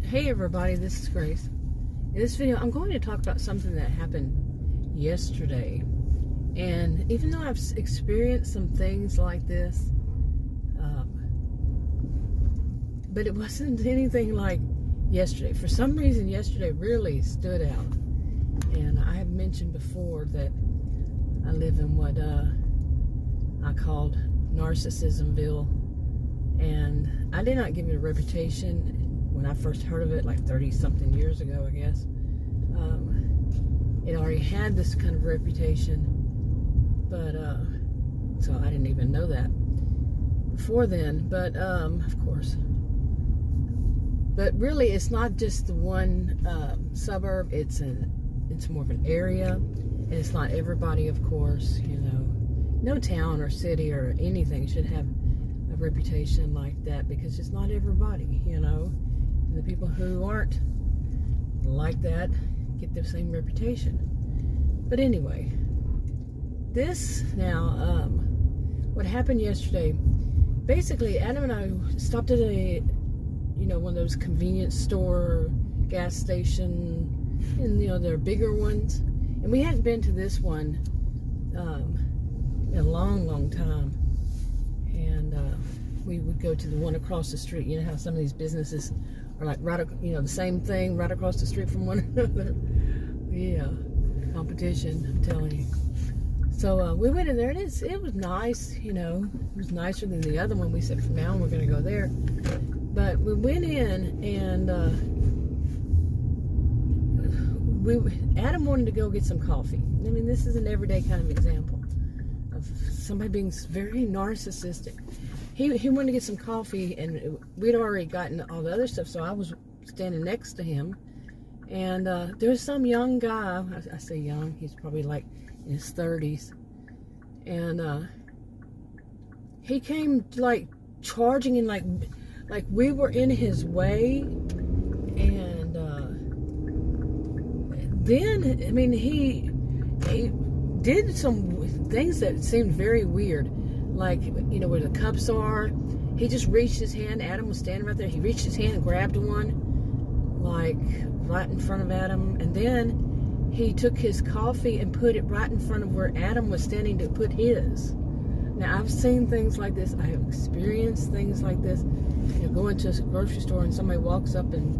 Hey everybody, this is Grace. In this video, I'm going to talk about something that happened yesterday. And even though I've experienced some things like this, but it wasn't anything like yesterday. For some reason, yesterday really stood out. And I have mentioned before that I live in what I called Narcissism-Ville. And I did not give it a reputation when I first heard of it, like 30-something years ago, I guess. It already had this kind of reputation, but so I didn't even know that before then. But of course, but really, it's not just the one suburb. It's more of an area, and it's not everybody, of course. You know, no town or city or anything should have a reputation like that, because it's not everybody, you know. And the people who aren't like that get the same reputation. But anyway, this now, what happened yesterday, basically Adam and I stopped at a, one of those convenience store, gas station, and they're bigger ones. And we hadn't been to this one in a long time. And we would go to the one across the street. You know how some of these businesses are like the same thing right across the street from one another. Yeah, competition, I'm telling you. So we went in there, and it was nice. It was nicer than the other one. We said from now on we're going to go there. But we went in, and Adam wanted to go get some coffee. I mean, this is an everyday kind of example of somebody being very narcissistic. He wanted to get some coffee, and we'd already gotten all the other stuff, so I was standing next to him. And there was some young guy, I say young, he's probably like in his 30s. And he came like charging, and like we were in his way. And then, I mean, he did some things that seemed very weird. Like, where the cups are, he just reached his hand. Adam was standing right there. He reached his hand and grabbed one, like, right in front of Adam. And then he took his coffee and put it right in front of where Adam was standing to put his. Now, I've seen things like this. I have experienced things like this. Going to a grocery store and somebody walks up, and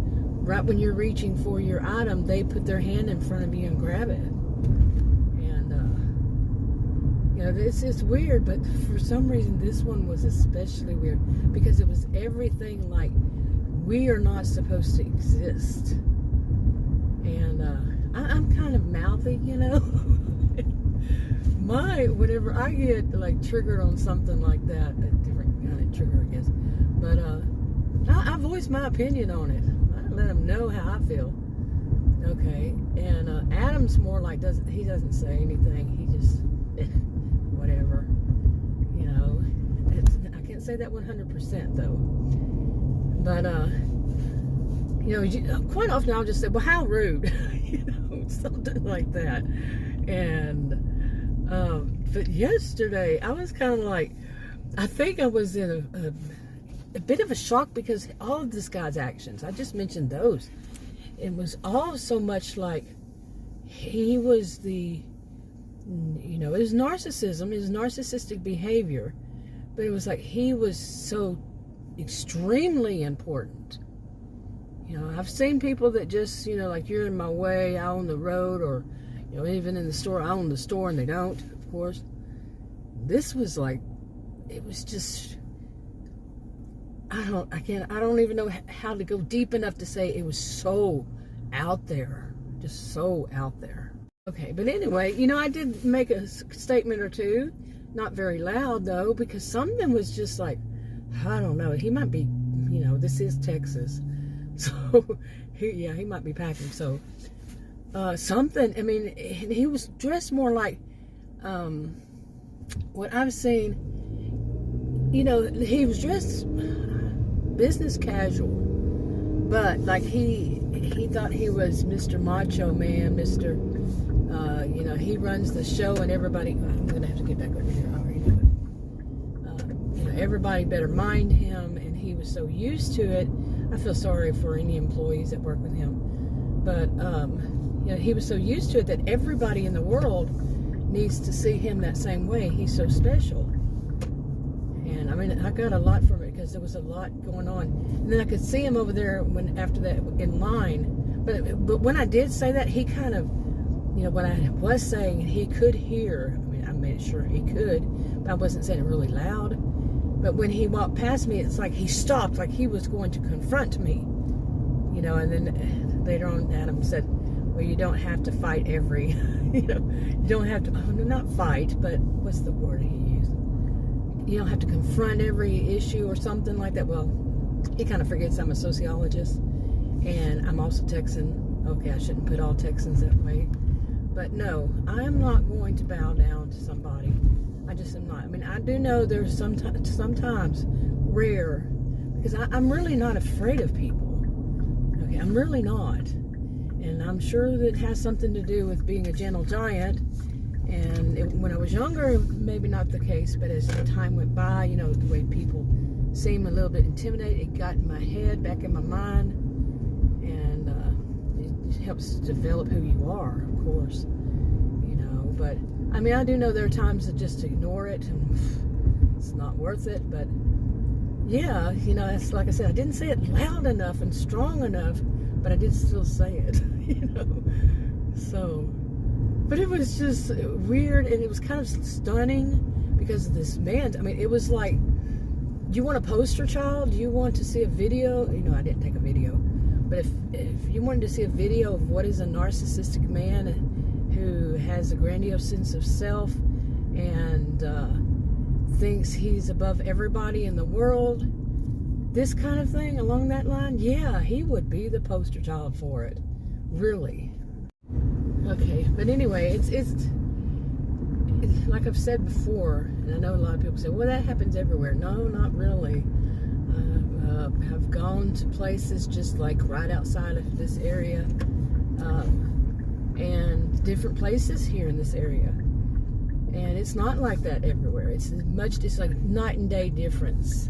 right when you're reaching for your item, they put their hand in front of you and grab it. It's weird, but for some reason this one was especially weird, because it was everything like we are not supposed to exist. And I'm kind of mouthy, whenever I get like triggered on something like that, a different kind of trigger, I guess. But I voice my opinion on it. I let them know how I feel. Okay, and Adam's more like he doesn't say anything. He just whatever, I can't say that 100% though, but quite often I'll just say, well, how rude, something like that. And but yesterday I was kind of like, I think I was in a bit of a shock, because all of this guy's actions, I just mentioned those, it was all so much like he was it was narcissism, it was narcissistic behavior, but it was like he was so extremely important. I've seen people that just, like, you're in my way, I own the road, or, even in the store, I own the store, and they don't, of course. This was like, it was just, I don't even know how to go deep enough to say it was so out there, just so out there. Okay, but anyway, I did make a statement or two, not very loud though, because something was just like, I don't know, he might be, this is Texas, so he might be packing, so something, I mean, he was dressed more like, what I've seen, he was dressed business casual, but like he thought he was Mr. Macho Man, Mr. He runs the show, and everybody, I'm going to have to get back over here, I already know it. Everybody better mind him, and he was so used to it. I feel sorry for any employees that work with him. But, you know, he was so used to it that everybody in the world needs to see him that same way. He's so special. And I mean, I got a lot from it because there was a lot going on. And then I could see him over there after that in line. But when I did say that, he kind of, you know, what I was saying, he could hear. I mean, I made sure he could, but I wasn't saying it really loud. But when he walked past me, it's like he stopped, like he was going to confront me. You know, and then later on, Adam said, well, you don't have to fight every, you know, you don't have to, not fight, but what's the word he used? You don't have to confront every issue or something like that. Well, he kind of forgets I'm a sociologist, and I'm also Texan. Okay, I shouldn't put all Texans that way. But no, I'm not going to bow down to somebody. I just am not. I mean, I do know there's sometimes rare, because I'm really not afraid of people. Okay, I'm really not. And I'm sure that it has something to do with being a gentle giant. And when I was younger, maybe not the case, but as the time went by, you know, the way people seem a little bit intimidated, it got in my head, back in my mind, and it helps develop who you are, of course, you know. But I mean, I do know there are times that just ignore it, and it's not worth it. But yeah, you know, it's like I said, I didn't say it loud enough and strong enough, but I did still say it, you know. So, but it was just weird, and it was kind of stunning because of this man. I mean, it was like, do you want a poster child? Do you want to see a video? You know, I didn't take a video, but if you wanted to see a video of what is a narcissistic man who has a grandiose sense of self and thinks he's above everybody in the world, this kind of thing along that line, yeah, he would be the poster child for it, really. Okay, but anyway, it's like I've said before, and I know a lot of people say, well, that happens everywhere. No, not really. I've gone to places just like right outside of this area, and different places here in this area, and it's not like that everywhere. It's like night and day difference.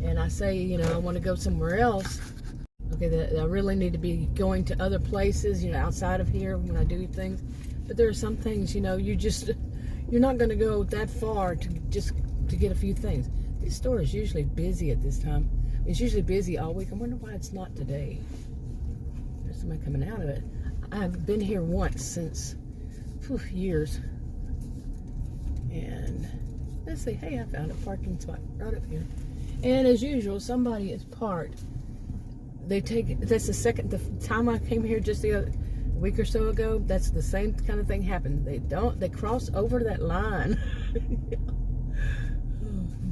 And I say, you know, I want to go somewhere else. Okay, that I really need to be going to other places, you know, outside of here when I do things. But there are some things, you know, you're not going to go that far to get a few things. This store is usually busy at this time. It's usually busy all week. I wonder why it's not today. There's somebody coming out of it. I've been here once since years. And let's see, hey, I found a parking spot right up here. And as usual, somebody is parked. That's the time I came here just a week or so ago, that's the same kind of thing happened. They cross over that line.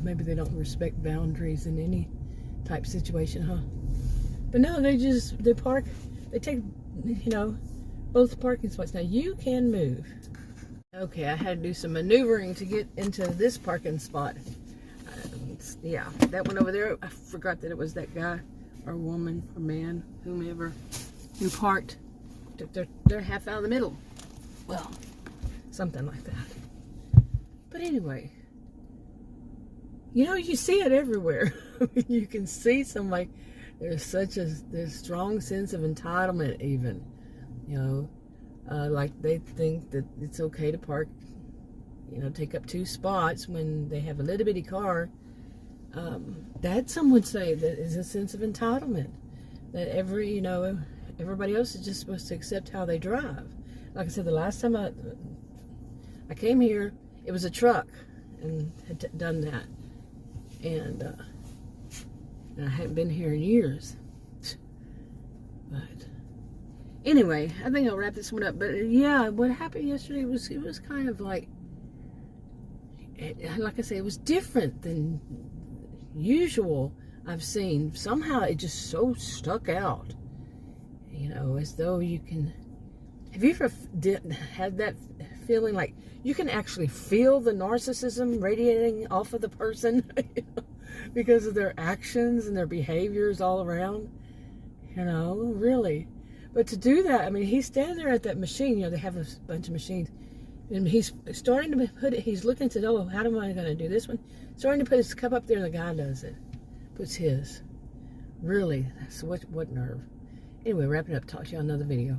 Maybe they don't respect boundaries in any type situation, huh? But no, they park, they take, you know, both parking spots. Now you can move. Okay, I had to do some maneuvering to get into this parking spot. Yeah, that one over there, I forgot that it was that guy or woman or man, whomever, who parked, took their half out of the middle. Well, something like that. But anyway, you know, you see it everywhere. You can see somebody, there's strong sense of entitlement even, you know, like they think that it's okay to park, you know, take up 2 spots when they have a little bitty car. That some would say that is a sense of entitlement, that everybody else is just supposed to accept how they drive. Like I said, the last time I came here, it was a truck and had done that, and I hadn't been here in years. But anyway, I think I'll wrap this one up. But yeah, what happened yesterday was kind of like I say, it was different than usual I've seen. Somehow it just so stuck out, you know, as though you can. Have you ever had that feeling like you can actually feel the narcissism radiating off of the person because of their actions and their behaviors all around, you know, really. But to do that, I mean, he's standing there at that machine, you know, they have a bunch of machines, and he's starting to put it, he's looking to, oh, how am I going to do this one? Starting to put his cup up there, and the guy does it. puts his. Really, that's what nerve. Anyway, wrapping up. Talk to you on another video.